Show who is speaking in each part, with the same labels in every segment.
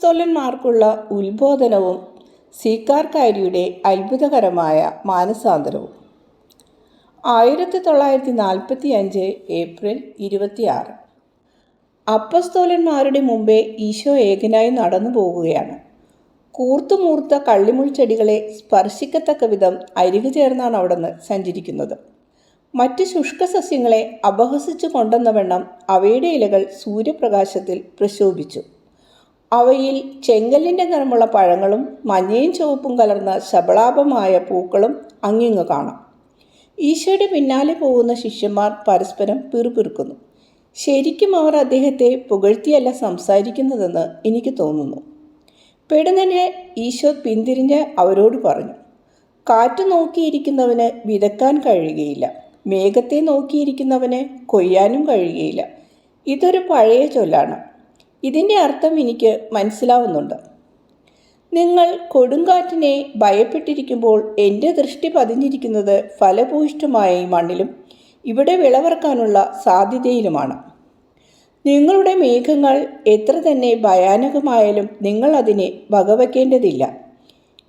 Speaker 1: അപ്പസ്തോലന്മാർക്കുള്ള ഉത്ബോധനവും സീക്കാർക്കാരിയുടെ അത്ഭുതകരമായ മാനസാന്തരവും. 1945 ഏപ്രിൽ 26. അപ്പസ്തോലന്മാരുടെ മുമ്പേ ഈശോ ഏകനായി നടന്നു പോകുകയാണ്. കൂർത്തുമൂർത്ത കള്ളിമുൾച്ചെടികളെ സ്പർശിക്കത്തക്ക വിധം അരികു ചേർന്നാണ് അവിടുന്ന് സഞ്ചരിക്കുന്നത്. മറ്റ് ശുഷ്കസസ്യങ്ങളെ അപഹസിച്ചു കൊണ്ടെന്നവണ്ണം അവയുടെ ഇലകൾ സൂര്യപ്രകാശത്തിൽ പ്രശോഭിച്ചു. അവയിൽ ചെങ്കല്ലിൻ്റെ നിറമുള്ള പഴങ്ങളും മഞ്ഞയും ചുവപ്പും കലർന്ന ശബളാഭമായ പൂക്കളും അങ്ങിങ്ങ് കാണാം. ഈശോയുടെ പിന്നാലെ പോകുന്ന ശിഷ്യന്മാർ പരസ്പരം പിറുപിറുക്കുന്നു. ശരിക്കും അവർ അദ്ദേഹത്തെ പുകഴ്ത്തിയല്ല സംസാരിക്കുന്നതെന്ന് എനിക്ക് തോന്നുന്നു. പെടുന്നതിന് ഈശോ പിന്തിരിഞ്ഞ് അവരോട് പറഞ്ഞു, കാറ്റ് നോക്കിയിരിക്കുന്നവന് വിതക്കാൻ കഴിയുകയില്ല, മേഘത്തെ നോക്കിയിരിക്കുന്നവന് കൊയ്യാനും കഴിയുകയില്ല. ഇതൊരു പഴയ ചൊല്ലാണ്. ഇതിൻ്റെ അർത്ഥം എനിക്ക് മനസ്സിലാവുന്നുണ്ട്. നിങ്ങൾ കൊടുങ്കാറ്റിനെ ഭയപ്പെട്ടിരിക്കുമ്പോൾ എൻ്റെ ദൃഷ്ടി പതിഞ്ഞിരിക്കുന്നത് ഫലഭൂയിഷ്ഠമായ ഈ മണ്ണിലും ഇവിടെ വിളവിറക്കാനുള്ള സാധ്യതയിലുമാണ്. നിങ്ങളുടെ മേഘങ്ങൾ എത്ര തന്നെ ഭയാനകമായാലും നിങ്ങൾ അതിനെ വകവയ്ക്കേണ്ടതില്ല.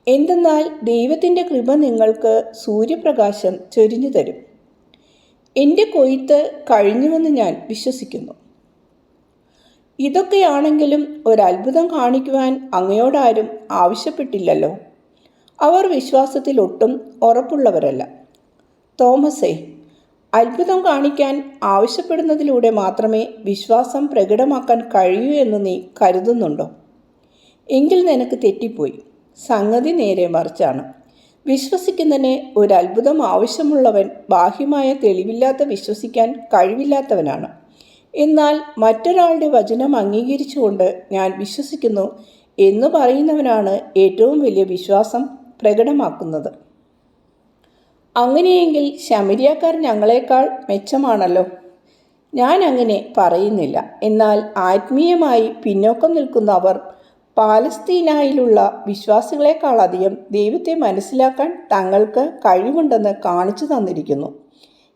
Speaker 1: എന്തെന്നാൽ ദൈവത്തിൻ്റെ കൃപ നിങ്ങൾക്ക് സൂര്യപ്രകാശം ചൊരിഞ്ഞു തരും. എൻ്റെ കൊയ്ത്ത് കഴിഞ്ഞുവെന്ന് ഞാൻ വിശ്വസിക്കുന്നു. ഇതൊക്കെയാണെങ്കിലും ഒരത്ഭുതം കാണിക്കുവാൻ അങ്ങയോടാരും ആവശ്യപ്പെട്ടില്ലല്ലോ. അവർ വിശ്വാസത്തിൽ ഒട്ടും ഉറപ്പുള്ളവരല്ല. തോമസേ, അത്ഭുതം കാണിക്കാൻ ആവശ്യപ്പെടുന്നതിലൂടെ മാത്രമേ വിശ്വാസം പ്രകടമാക്കാൻ കഴിയൂ എന്ന് നീ കരുതുന്നുണ്ടോ? എങ്കിൽ നിനക്ക് തെറ്റിപ്പോയി. സംഗതി നേരെ മറിച്ചാണ്. വിശ്വസിക്കുന്നതിന് ഒരത്ഭുതം ആവശ്യമുള്ളവൻ ബാഹ്യമായ തെളിവില്ലാത്ത വിശ്വസിക്കാൻ കഴിവില്ലാത്തവനാണ്. എന്നാൽ മറ്റൊരാളുടെ വചനം അംഗീകരിച്ചുകൊണ്ട് ഞാൻ വിശ്വസിക്കുന്നു എന്ന് പറയുന്നവനാണ് ഏറ്റവും വലിയ വിശ്വാസം പ്രകടമാക്കുന്നത്. അങ്ങനെയെങ്കിൽ ശമരിയാക്കാർ ഞങ്ങളെക്കാൾ മെച്ചമാണല്ലോ. ഞാൻ അങ്ങനെ പറയുന്നില്ല. എന്നാൽ ആത്മീയമായി പിന്നോക്കം നിൽക്കുന്ന അവർ പാലസ്തീനായിലുള്ള വിശ്വാസികളെക്കാളധികം ദൈവത്തെ മനസ്സിലാക്കാൻ തങ്ങൾക്ക് കഴിവുണ്ടെന്ന് കാണിച്ചു തന്നിരിക്കുന്നു.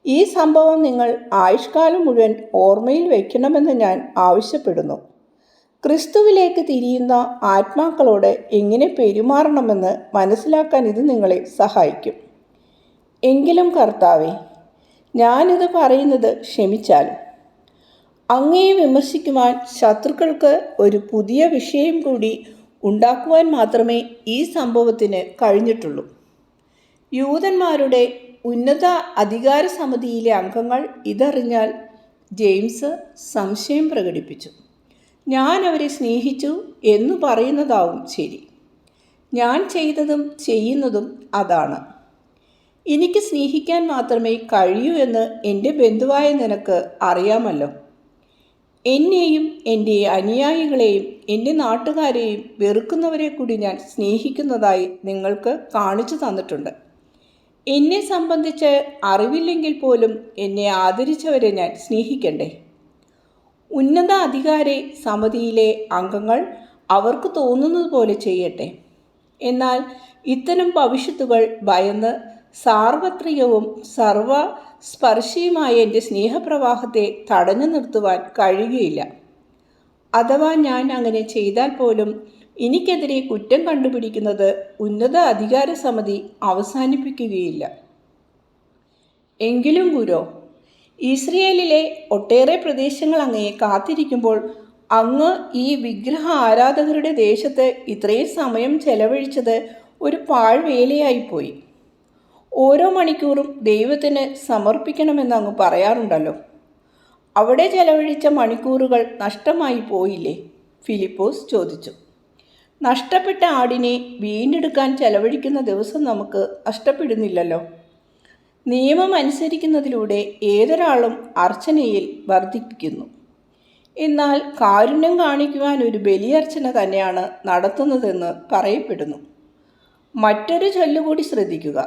Speaker 1: ഈ സംഭവം നിങ്ങൾ ആയുഷ്കാലം മുഴുവൻ ഓർമ്മയിൽ വയ്ക്കണമെന്ന് ഞാൻ ആവശ്യപ്പെടുന്നു. ക്രിസ്തുവിലേക്ക് തിരിയുന്ന ആത്മാക്കളോട് എങ്ങനെ പെരുമാറണമെന്ന് മനസ്സിലാക്കാൻ ഇത് നിങ്ങളെ സഹായിക്കും. എങ്കിലും കർത്താവേ, ഞാനിത് പറയുന്നത് ക്ഷമിച്ചാലും അങ്ങയെ വിമർശിക്കുവാൻ ശത്രുക്കൾക്ക് ഒരു പുതിയ വിഷയം കൂടി ഉണ്ടാക്കുവാൻ മാത്രമേ ഈ സംഭവത്തിന് കഴിഞ്ഞിട്ടുള്ളൂ. യൂതന്മാരുടെ ഉന്നത അധികാര സമിതിയിലെ അംഗങ്ങൾ ഇതറിഞ്ഞാൽ ജെയിംസ് സംശയം പ്രകടിപ്പിച്ചു. ഞാൻ അവരെ സ്നേഹിച്ചു എന്ന് പറയുന്നതാവും ശരി. ഞാൻ ചെയ്തതും ചെയ്യുന്നതും അതാണ്. എനിക്ക് സ്നേഹിക്കാൻ മാത്രമേ കഴിയൂ എന്ന് എൻ്റെ ബന്ധുവായ നിനക്ക് അറിയാമല്ലോ. എന്നെയും എൻ്റെ അനുയായികളെയും എൻ്റെ നാട്ടുകാരെയും വെറുക്കുന്നവരെ കൂടി ഞാൻ സ്നേഹിക്കുന്നതായി നിങ്ങൾക്ക് കാണിച്ചു തന്നിട്ടുണ്ട്. എന്നെ സംബന്ധിച്ച് അറിവില്ലെങ്കിൽ പോലും എന്നെ ആദരിച്ചവരെ ഞാൻ സ്നേഹിക്കണ്ടേ? ഉന്നത അധികാര സമിതിയിലെ അംഗങ്ങൾ അവർക്ക് തോന്നുന്നത് പോലെ ചെയ്യട്ടെ. എന്നാൽ ഇത്തരം ഭവിഷ്യത്തുകൾ ഭയന്ന് സാർവത്രികവും സർവസ്പർശിയുമായ എൻ്റെ സ്നേഹപ്രവാഹത്തെ തടഞ്ഞു നിർത്തുവാൻ കഴിയുകയില്ല. അഥവാ ഞാൻ അങ്ങനെ ചെയ്താൽ പോലും എനിക്കെതിരെ കുറ്റം കണ്ടുപിടിക്കുന്നത് ഉന്നത അധികാര സമിതി അവസാനിപ്പിക്കുകയില്ല. എങ്കിലും ഗുരോ, ഇസ്രയേലിലെ ഒട്ടേറെ പ്രദേശങ്ങൾ അങ്ങയെ കാത്തിരിക്കുമ്പോൾ അങ്ങ് ഈ വിഗ്രഹ ആരാധകരുടെ ദേശത്ത് ഇത്രയും സമയം ചെലവഴിച്ചത് ഒരു പാഴ്വേലയായിപ്പോയി. ഓരോ മണിക്കൂറും ദൈവത്തിന് സമർപ്പിക്കണമെന്ന് അങ്ങ് പറയാറുണ്ടല്ലോ. അവിടെ ചെലവഴിച്ച മണിക്കൂറുകൾ നഷ്ടമായി പോയില്ലേ? ഫിലിപ്പോസ് ചോദിച്ചു. നഷ്ടപ്പെട്ട ആടിനെ വീണ്ടെടുക്കാൻ ചെലവഴിക്കുന്ന ദിവസം നമുക്ക് നഷ്ടപ്പെടുന്നില്ലല്ലോ. നിയമം അനുസരിക്കുന്നതിലൂടെ ഏതൊരാളും അർച്ചനയിൽ വർദ്ധിപ്പിക്കുന്നു. എന്നാൽ കാരുണ്യം കാണിക്കുവാൻ ഒരു ബലിയർച്ചന തന്നെയാണ് നടത്തുന്നതെന്ന് പറയപ്പെടുന്നു. മറ്റൊരു ചൊല്ലുകൂടി ശ്രദ്ധിക്കുക.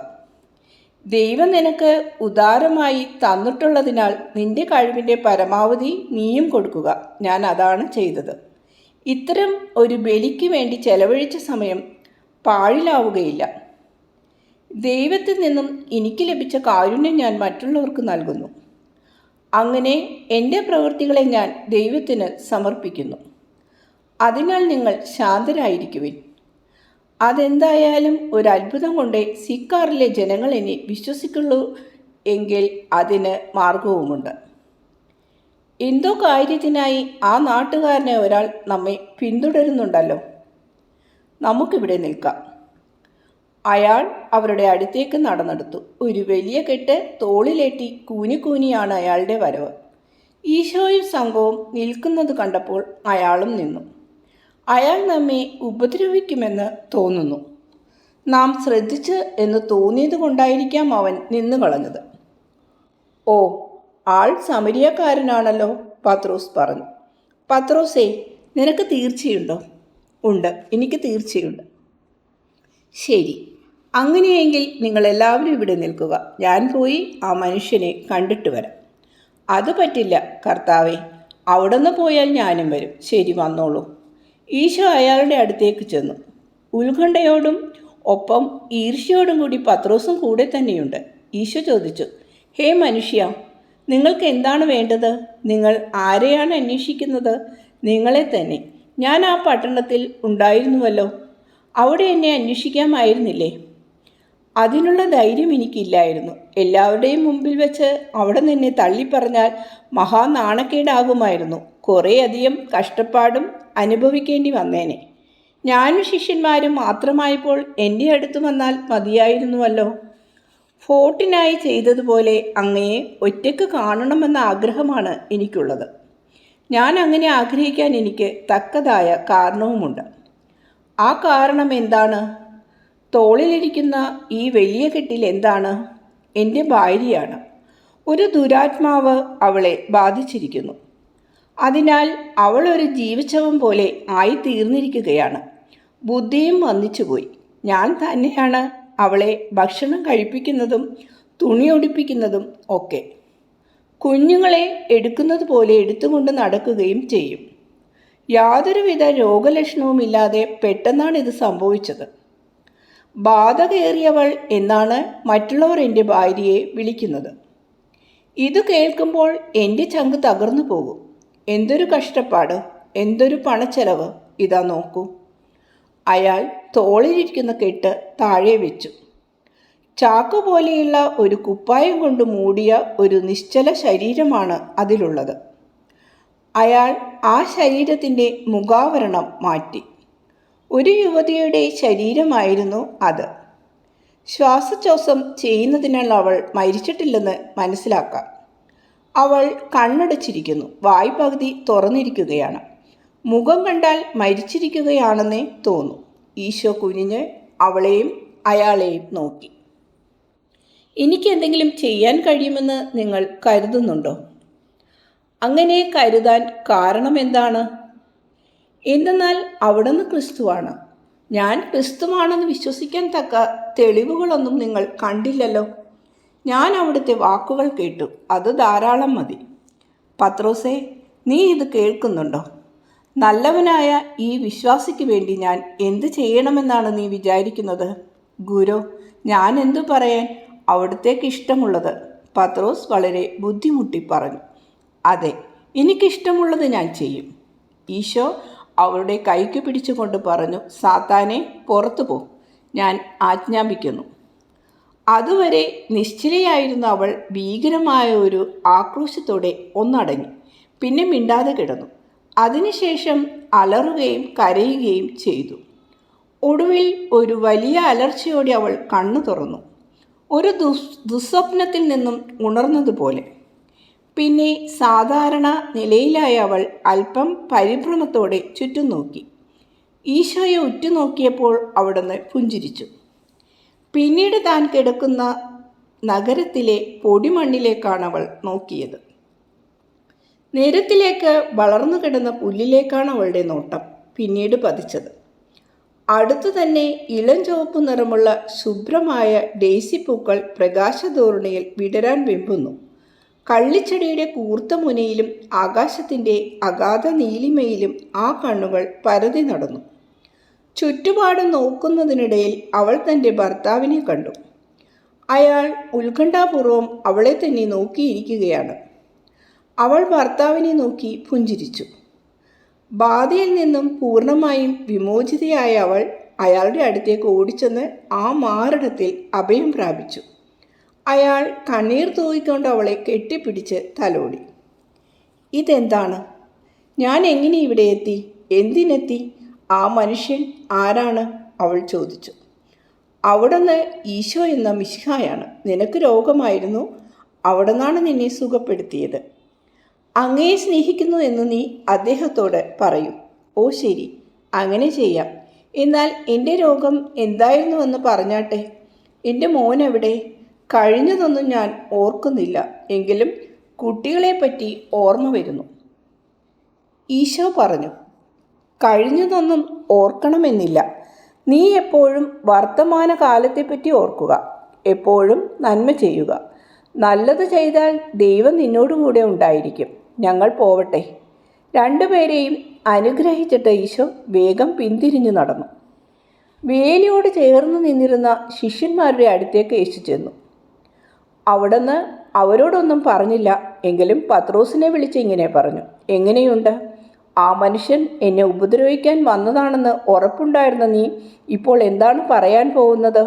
Speaker 1: ദൈവം നിനക്ക് ഉദാരമായി തന്നിട്ടുള്ളതിനാൽ നിന്റെ കഴിവിൻ്റെ പരമാവധി നീയും കൊടുക്കുക. ഞാൻ അതാണ് ചെയ്തത്. ഇത്തരം ഒരു ബലിക്ക് വേണ്ടി ചെലവഴിച്ച സമയം പാഴിലാവുകയില്ല. ദൈവത്തിൽ നിന്നും എനിക്ക് ലഭിച്ച കാരുണ്യം ഞാൻ മറ്റുള്ളവർക്ക് നൽകുന്നു. അങ്ങനെ എൻ്റെ പ്രവൃത്തികളെ ഞാൻ ദൈവത്തിന് സമർപ്പിക്കുന്നു. അതിനാൽ നിങ്ങൾ ശാന്തരായിരിക്കുവിൻ. അതെന്തായാലും ഒരു അത്ഭുതം കൊണ്ടേ സിക്കാറിലെ ജനങ്ങൾ എന്നെ വിശ്വസിക്കുള്ളൂ എങ്കിൽ അതിന് മാർഗവുമുണ്ട്. എന്തോ കാര്യത്തിനായി ആ നാട്ടുകാരനെ ഒരാൾ നമ്മെ പിന്തുടരുന്നുണ്ടല്ലോ. നമുക്കിവിടെ നിൽക്കാം. അയാൾ അവരുടെ അടുത്തേക്ക് നടന്നെടുത്തു. ഒരു വലിയ കെട്ട് തോളിലേറ്റി കൂനിയാണ് അയാളുടെ വരവ്. ഈശോയും സംഘവും നിൽക്കുന്നത് കണ്ടപ്പോൾ അയാളും നിന്നു. അയാൾ നമ്മെ ഉപദ്രവിക്കുമെന്ന് തോന്നുന്നു. നാം ശ്രദ്ധിച്ച് എന്ന് തോന്നിയത് കൊണ്ടായിരിക്കാം അവൻ നിന്നു കളഞ്ഞത്. ഓ, ആൾ സമരിയക്കാരനാണല്ലോ, പത്രോസ് പറഞ്ഞു. പത്രോസേ, നിനക്ക് തീർച്ചയുണ്ടോ? ഉണ്ട്, എനിക്ക് തീർച്ചയുണ്ട്. ശരി, അങ്ങനെയെങ്കിൽ നിങ്ങളെല്ലാവരും ഇവിടെ നിൽക്കുക. ഞാൻ പോയി ആ മനുഷ്യനെ കണ്ടിട്ട് വരാം. അത് പറ്റില്ല കർത്താവേ, അവിടുന്ന് പോയാൽ ഞാനും വരും. ശരി, വന്നോളൂ. ഈശോ അയാളുടെ അടുത്തേക്ക് ചെന്നു. ഉത്കണ്ഠയോടും ഒപ്പം ഈർഷ്യയോടും കൂടി പത്രോസും കൂടെ തന്നെയുണ്ട്. ഈശോ ചോദിച്ചു, ഹേ മനുഷ്യ, നിങ്ങൾക്ക് എന്താണ് വേണ്ടത്? നിങ്ങൾ ആരെയാണ് അന്വേഷിക്കുന്നത്? നിങ്ങളെ തന്നെ. ഞാൻ ആ പട്ടണത്തിൽ ഉണ്ടായിരുന്നുവല്ലോ. അവിടെ എന്നെ അന്വേഷിക്കാമായിരുന്നില്ലേ? അതിനുള്ള ധൈര്യം എനിക്കില്ലായിരുന്നു. എല്ലാവരുടെയും മുമ്പിൽ വെച്ച് അവിടെ നിന്നെ തള്ളിപ്പറഞ്ഞാൽ മഹാനാണക്കേടാകുമായിരുന്നു. കുറേയധികം കഷ്ടപ്പാടും അനുഭവിക്കേണ്ടി വന്നേനെ. ഞാനും ശിഷ്യന്മാരും മാത്രമായപ്പോൾ എൻ്റെ അടുത്ത് വന്നാൽ മതിയായിരുന്നുവല്ലോ. ഫോർട്ടിനായി ചെയ്തതുപോലെ അങ്ങയെ ഒറ്റയ്ക്ക് കാണണമെന്ന ആഗ്രഹമാണ് എനിക്കുള്ളത്. ഞാൻ അങ്ങനെ ആഗ്രഹിക്കാൻ എനിക്ക് തക്കതായ കാരണവുമുണ്ട്. ആ കാരണം എന്താണ്? തോളിലിരിക്കുന്ന ഈ വലിയ കെട്ടിൽ എന്താണ്? എൻ്റെ ഭാര്യയാണ്. ഒരു ദുരാത്മാവ് അവളെ ബാധിച്ചിരിക്കുന്നു. അതിനാൽ അവൾ ഒരു ജീവച്ഛവം പോലെ ആയിത്തീർന്നിരിക്കുകയാണ്. ബുദ്ധിയും വന്നിച്ചുപോയി. ഞാൻ തന്നെയാണ് അവളെ ഭക്ഷണം കഴിപ്പിക്കുന്നതും തുണി ഒടിപ്പിക്കുന്നതും ഒക്കെ. കുഞ്ഞുങ്ങളെ എടുക്കുന്നത് പോലെ എടുത്തുകൊണ്ട് നടക്കുകയും ചെയ്യും. യാതൊരുവിധ രോഗലക്ഷണവുമില്ലാതെ പെട്ടെന്നാണ് ഇത് സംഭവിച്ചത്. ബാധ കയറിയവൾ എന്നാണ് മറ്റുള്ളവർ എൻ്റെ ഭാര്യയെ വിളിക്കുന്നത്. ഇത് കേൾക്കുമ്പോൾ എൻ്റെ ചങ്ക് തകർന്നു പോകും. എന്തൊരു കഷ്ടപ്പാട്, എന്തൊരു പണച്ചെലവ്. ഇതാ നോക്കൂ. അയാൾ തോളിലിരിക്കുന്ന കെട്ട് താഴെ വെച്ചു. ചാക്ക് പോലെയുള്ള ഒരു കുപ്പായം കൊണ്ട് മൂടിയ ഒരു നിശ്ചല ശരീരമാണ് അതിലുള്ളത്. അയാൾ ആ ശരീരത്തിൻ്റെ മുഖാവരണം മാറ്റി. ഒരു യുവതിയുടെ ശരീരമായിരുന്നു അത്. ശ്വാസോച്ഛ്വാസം ചെയ്യുന്നതിനാൽ അവൾ മരിച്ചിട്ടില്ലെന്ന് മനസ്സിലാക്കാം. അവൾ കണ്ണടച്ചിരിക്കുന്നു. വായ് പകുതി തുറന്നിരിക്കുകയാണ്. മുഖം കണ്ടാൽ മരിച്ചിരിക്കുകയാണെന്നേ തോന്നൂ. ഈശോ കുനിഞ്ഞ് അവളെയും അയാളെയും നോക്കി. എനിക്കെന്തെങ്കിലും ചെയ്യാൻ കഴിയുമെന്ന് നിങ്ങൾ കരുതുന്നുണ്ടോ? അങ്ങനെ കരുതാൻ കാരണം എന്താണ്? എന്തെന്നാൽ അവിടുന്ന് ക്രിസ്തുവാണ്. ഞാൻ ക്രിസ്തുവാണെന്ന് വിശ്വസിക്കാൻ തക്ക തെളിവുകളൊന്നും നിങ്ങൾ കണ്ടില്ലല്ലോ. ഞാൻ അവിടുത്തെ വാക്കുകൾ കേട്ടു. അത് ധാരാളം മതി. പത്രോസേ, നീ ഇത് കേൾക്കുന്നുണ്ടോ? നല്ലവനായ ഈ വിശ്വാസിക്ക് വേണ്ടി ഞാൻ എന്ത് ചെയ്യണമെന്നാണ് നീ വിചാരിക്കുന്നത്? ഗുരു, ഞാൻ എന്തു പറയാൻ? അവിടുത്തേക്ക് ഇഷ്ടമുള്ളത്. പത്രോസ് വളരെ ബുദ്ധിമുട്ടി പറഞ്ഞു. അതെ, എനിക്കിഷ്ടമുള്ളത് ഞാൻ ചെയ്യും. ഈശോ അവളുടെ കൈക്ക് പിടിച്ചുകൊണ്ട് പറഞ്ഞു, സാത്താനെ, പുറത്തു പോ, ഞാൻ ആജ്ഞാപിക്കുന്നു. അതുവരെ നിശ്ചലയായിരുന്ന അവൾ ഭീകരമായ ഒരു ആക്രോശത്തോടെ ഒന്നടങ്ങി. പിന്നെ മിണ്ടാതെ കിടന്നു. അതിനുശേഷം അലറുകയും കരയുകയും ചെയ്തു. ഒടുവിൽ ഒരു വലിയ അലർച്ചയോടെ അവൾ കണ്ണു തുറന്നു, ഒരു ദുസ്വപ്നത്തിൽ നിന്നും ഉണർന്നതുപോലെ. പിന്നെ സാധാരണ നിലയിലായ അവൾ അല്പം പരിഭ്രമത്തോടെ ചുറ്റും നോക്കി. ഈശോയെ ഉറ്റുനോക്കിയപ്പോൾ അവിടുന്ന് പുഞ്ചിരിച്ചു. പിന്നീട് താൻ കിടക്കുന്ന നഗരത്തിലെ പൊടിമണ്ണിലേക്കാണ് അവൾ നോക്കിയത്. നിരത്തിലേക്ക് വളർന്നു കിടന്ന പുല്ലിലേക്കാണ് അവളുടെ നോട്ടം പിന്നീട് പതിച്ചത്. അടുത്തു തന്നെ ഇളം ചുവപ്പ് നിറമുള്ള ശുഭ്രമായ ഡേസി പൂക്കൾ പ്രകാശധോരണിയിൽ വിടരാൻ വെമ്പുന്നു. കള്ളിച്ചെടിയുടെ കൂർത്ത മുനയിലും ആകാശത്തിൻ്റെ അഗാധ നീലിമയിലും ആ കണ്ണുകൾ പരതി നടന്നു. ചുറ്റുപാടും നോക്കുന്നതിനിടയിൽ അവൾ തൻ്റെ ഭർത്താവിനെ കണ്ടു. അയാൾ ഉത്കണ്ഠാപൂർവം അവളെ തന്നെ നോക്കിയിരിക്കുകയാണ്. അവൾ ഭർത്താവിനെ നോക്കി പുഞ്ചിരിച്ചു. ബാധയിൽ നിന്നും പൂർണ്ണമായും വിമോചിതയായ അവൾ അയാളുടെ അടുത്തേക്ക് ഓടിച്ചെന്ന് ആ മാറിടത്തിൽ അഭയം പ്രാപിച്ചു. അയാൾ കണ്ണീർ തൂകിക്കൊണ്ട് അവളെ കെട്ടിപ്പിടിച്ച് തലോടി. ഇതെന്താണ്? ഞാൻ എങ്ങനെ ഇവിടെ എത്തി? എന്തിനെത്തി? ആ മനുഷ്യൻ ആരാണ്? അവൾ ചോദിച്ചു. അവിടുന്ന് ഈശോ എന്ന മിശിഹായാണ്. നിനക്ക് രോഗമായിരുന്നു, അവിടുന്നാണ് നിന്നെ സുഖപ്പെടുത്തിയത്. അങ്ങയെ സ്നേഹിക്കുന്നു എന്ന് നീ അദ്ദേഹത്തോട് പറയൂ. ഓ ശരി, അങ്ങനെ ചെയ്യാം. എന്നാൽ എൻ്റെ രോഗം എന്തായിരുന്നുവെന്ന് പറഞ്ഞാട്ടെ. എൻ്റെ മോൻ എവിടെ? കഴിഞ്ഞതൊന്നും ഞാൻ ഓർക്കുന്നില്ല, എങ്കിലും കുട്ടികളെപ്പറ്റി ഓർമ്മ വരുന്നു. ഈശോ പറഞ്ഞു, കഴിഞ്ഞതൊന്നും ഓർക്കണമെന്നില്ല. നീ എപ്പോഴും വർത്തമാനകാലത്തെപ്പറ്റി ഓർക്കുക. എപ്പോഴും നന്മ ചെയ്യുക. നല്ലത് ചെയ്താൽ ദൈവം നിന്നോടുകൂടെ ഉണ്ടായിരിക്കും. ഞങ്ങൾ പോവട്ടെ. രണ്ടുപേരെയും അനുഗ്രഹിച്ചിട്ട് ഈശോ വേഗം പിന്തിരിഞ്ഞു നടന്നു. വേലിയോട് ചേർന്ന് നിന്നിരുന്ന ശിഷ്യന്മാരുടെ അടുത്തേക്ക് യേശു ചെന്നു. അവിടുന്ന് അവരോടൊന്നും പറഞ്ഞില്ല. എങ്കിലും പത്രോസിനെ വിളിച്ച് ഇങ്ങനെ പറഞ്ഞു, എങ്ങനെയുണ്ട്? ആ മനുഷ്യൻ എന്നെ ഉപദ്രവിക്കാൻ വന്നതാണെന്ന് ഉറപ്പുണ്ടായിരുന്ന നീ ഇപ്പോൾ എന്താണ് പറയാൻ പോകുന്നത്?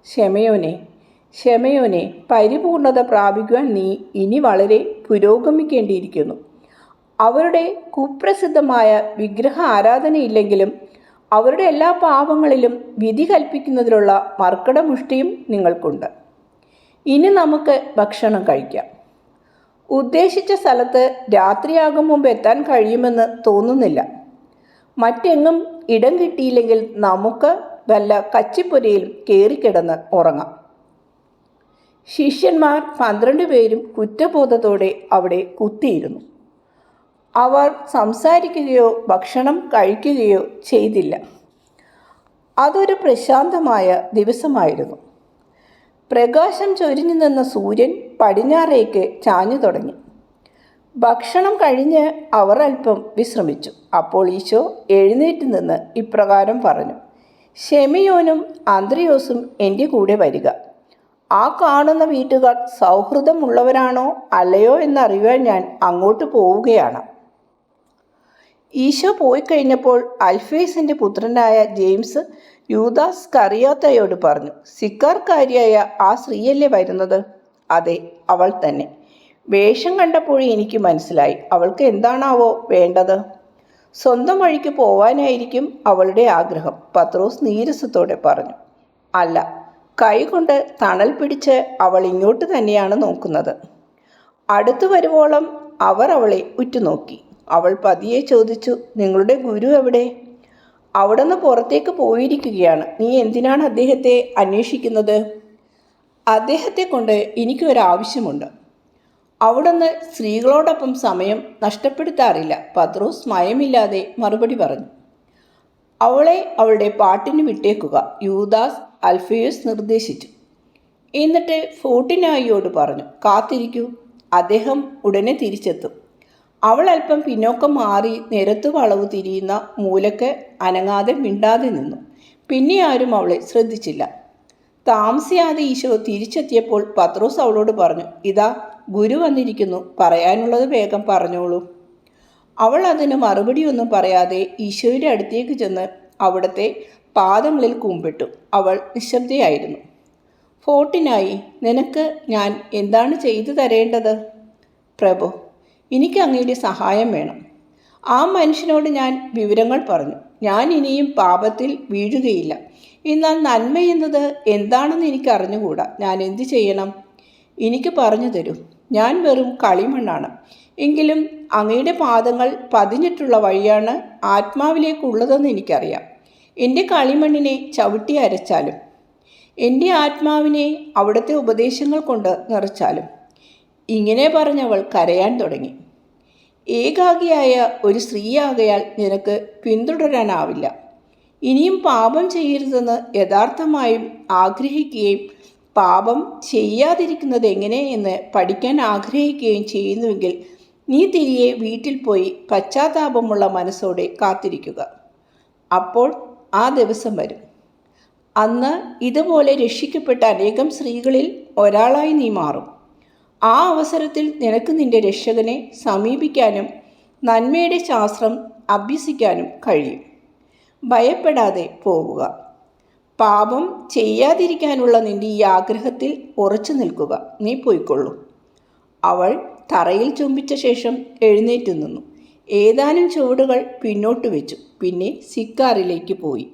Speaker 1: ക്ഷമയോനെ, പരിപൂർണത പ്രാപിക്കുവാൻ നീ ഇനി വളരെ പുരോഗമിക്കേണ്ടിയിരിക്കുന്നു. അവരുടെ കുപ്രസിദ്ധമായ വിഗ്രഹ ആരാധനയില്ലെങ്കിലും അവരുടെ എല്ലാ പാപങ്ങളിലും വിധി കൽപ്പിക്കുന്നതിലുള്ള മർക്കടമുഷ്ടിയും നിങ്ങൾക്കുണ്ട്. ഇനി നമുക്ക് ഭക്ഷണം കഴിക്കാം. ഉദ്ദേശിച്ച സ്ഥലത്ത് രാത്രിയാകും മുമ്പ് എത്താൻ കഴിയുമെന്ന് തോന്നുന്നില്ല. മറ്റെങ്ങും ഇടം കിട്ടിയില്ലെങ്കിൽ നമുക്ക് വല്ല കച്ചിപ്പുരയിലും കയറിക്കിടന്ന് ഉറങ്ങാം. ശിഷ്യന്മാർ 12 പേരും കുറ്റബോധത്തോടെ അവിടെ കുത്തിയിരുന്നു. അവർ സംസാരിക്കുകയോ ഭക്ഷണം കഴിക്കുകയോ ചെയ്തില്ല. അതൊരു പ്രശാന്തമായ ദിവസമായിരുന്നു. പ്രകാശം ചൊരിഞ്ഞു നിന്ന സൂര്യൻ പടിഞ്ഞാറേക്ക് ചാഞ്ഞു തുടങ്ങി. ഭക്ഷണം കഴിഞ്ഞ് അവർ അല്പം വിശ്രമിച്ചു. അപ്പോൾ ഈശോ എഴുന്നേറ്റ് നിന്ന് ഇപ്രകാരം പറഞ്ഞു, ഷെമിയോനും അന്ത്രയോസും എൻ്റെ കൂടെ വരിക. ആ കാണുന്ന വീട്ടുകാർ സൗഹൃദമുള്ളവരാണോ അല്ലയോ എന്നറിയുവാൻ ഞാൻ അങ്ങോട്ട് പോവുകയാണ്. ഈശോ പോയി കഴിഞ്ഞപ്പോൾ അൽഫേസിൻ്റെ പുത്രനായ ജെയിംസ് യൂദാസ് കറിയാത്തയോട് പറഞ്ഞു, സിക്കാർക്കാരിയായ ആ സ്ത്രീയല്ലേ വരുന്നത്? അതെ, അവൾ തന്നെ. വേഷം കണ്ടപ്പോഴേ എനിക്ക് മനസ്സിലായി. അവൾക്ക് എന്താണാവോ വേണ്ടത്? സ്വന്തം വഴിക്ക് പോവാനായിരിക്കും അവളുടെ ആഗ്രഹം. പത്രോസ് നീരസത്തോടെ പറഞ്ഞു. അല്ല, കൈകൊണ്ട് തണൽ പിടിച്ച് അവൾ ഇങ്ങോട്ട് തന്നെയാണ് നോക്കുന്നത്. അടുത്തു വരുവോളം അവർ അവളെ ഉറ്റുനോക്കി. അവൾ പതിയെ ചോദിച്ചു, നിങ്ങളുടെ ഗുരു എവിടെ? അവിടുന്ന് പുറത്തേക്ക് പോയിരിക്കുകയാണ്. നീ എന്തിനാണ് അദ്ദേഹത്തെ അന്വേഷിക്കുന്നത്? അദ്ദേഹത്തെ കൊണ്ട് എനിക്കൊരാവശ്യമുണ്ട്. അവിടുന്ന് സ്ത്രീകളോടൊപ്പം സമയം നഷ്ടപ്പെടുത്താറില്ല. പത്രോസ് മയമില്ലാതെ മറുപടി പറഞ്ഞു. അവളെ അവളുടെ പാട്ടിന് വിട്ടേക്കുക, യൂദാസ് അൽഫേയൂസ് നിർദ്ദേശിച്ചു. എന്നിട്ട് ഫോർട്ടിനായിയോട് പറഞ്ഞു, കാത്തിരിക്കൂ, അദ്ദേഹം ഉടനെ തിരിച്ചെത്തും. അവൾ അല്പം പിന്നോക്കം മാറി നിരത്തു വളവ് തിരിയുന്ന മൂലക്ക് അനങ്ങാതെ മിണ്ടാതെ നിന്നു. പിന്നെ ആരും അവളെ ശ്രദ്ധിച്ചില്ല. താമസിയാതെ ഈശോ തിരിച്ചെത്തിയപ്പോൾ പത്രോസ് അവളോട് പറഞ്ഞു, ഇതാ ഗുരു വന്നിരിക്കുന്നു, പറയാനുള്ളത് വേഗം പറഞ്ഞോളൂ. അവൾ അതിന് മറുപടിയൊന്നും പറയാതെ ഈശോയുടെ അടുത്തേക്ക് ചെന്ന് അവിടുത്തെ പാദങ്ങളിൽ കുമ്പിട്ടു. അവൾ നിശബ്ദയായിരുന്നു. ഫോർട്ടിനായി, നിനക്ക് ഞാൻ എന്താണ് ചെയ്തു തരേണ്ടത്? പ്രഭു, എനിക്ക് അങ്ങയുടെ സഹായം വേണം. ആ മനുഷ്യനോട് ഞാൻ വിവരങ്ങൾ പറഞ്ഞു. ഞാൻ ഇനിയും പാപത്തിൽ വീഴുകയില്ല. എന്നാൽ നന്മയെന്നത് എന്താണെന്ന് എനിക്ക് അറിഞ്ഞുകൂടാ. ഞാൻ എന്തു ചെയ്യണം? എനിക്ക് പറഞ്ഞു തരൂ. ഞാൻ വെറും കളിമണ്ണാണ്. എങ്കിലും അങ്ങയുടെ പാദങ്ങൾ പതിഞ്ഞിട്ടുള്ള വഴിയാണ് ആത്മാവിലേക്കുള്ളതെന്ന് എനിക്കറിയാം. എൻ്റെ കളിമണ്ണിനെ ചവിട്ടി അരച്ചാലും എൻ്റെ ആത്മാവിനെ അവിടുത്തെ ഉപദേശങ്ങൾ കൊണ്ട് നിറച്ചാലും. ഇങ്ങനെ പറഞ്ഞവൾ കരയാൻ തുടങ്ങി. ഏകാഗിയായ ഒരു സ്ത്രീയാകയാൽ നിനക്ക് പിന്തുടരാനാവില്ല. ഇനിയും പാപം ചെയ്യരുതെന്ന് യഥാർത്ഥമായും ആഗ്രഹിക്കുകയും പാപം ചെയ്യാതിരിക്കുന്നത് എങ്ങനെ എന്ന് പഠിക്കാൻ ആഗ്രഹിക്കുകയും ചെയ്യുന്നുവെങ്കിൽ നീ തിരികെ വീട്ടിൽ പോയി പശ്ചാത്താപമുള്ള മനസ്സോടെ കാത്തിരിക്കുക. അപ്പോൾ ആ ദിവസം വരും. അന്ന് ഇതുപോലെ രക്ഷിക്കപ്പെട്ട അനേകം സ്ത്രീകളിൽ ഒരാളായി നീ മാറും. ആ അവസരത്തിൽ നിനക്ക് നിന്റെ രക്ഷകനെ സമീപിക്കാനും നന്മയുടെ ശാസ്ത്രം അഭ്യസിക്കാനും കഴിയും. ഭയപ്പെടാതെ പോവുക. പാപം ചെയ്യാതിരിക്കാനുള്ള നിന്റെ ഈ ആഗ്രഹത്തിൽ ഉറച്ചു നിൽക്കുക. നീ പോയിക്കൊള്ളൂ. അവൾ തറയിൽ ചുംബിച്ച ശേഷം എഴുന്നേറ്റ് നിന്നു. ഏതാനും ചുവടുകൾ പിന്നോട്ട് വെച്ചു. പിന്നെ സിക്കാറിലേക്ക് പോയി.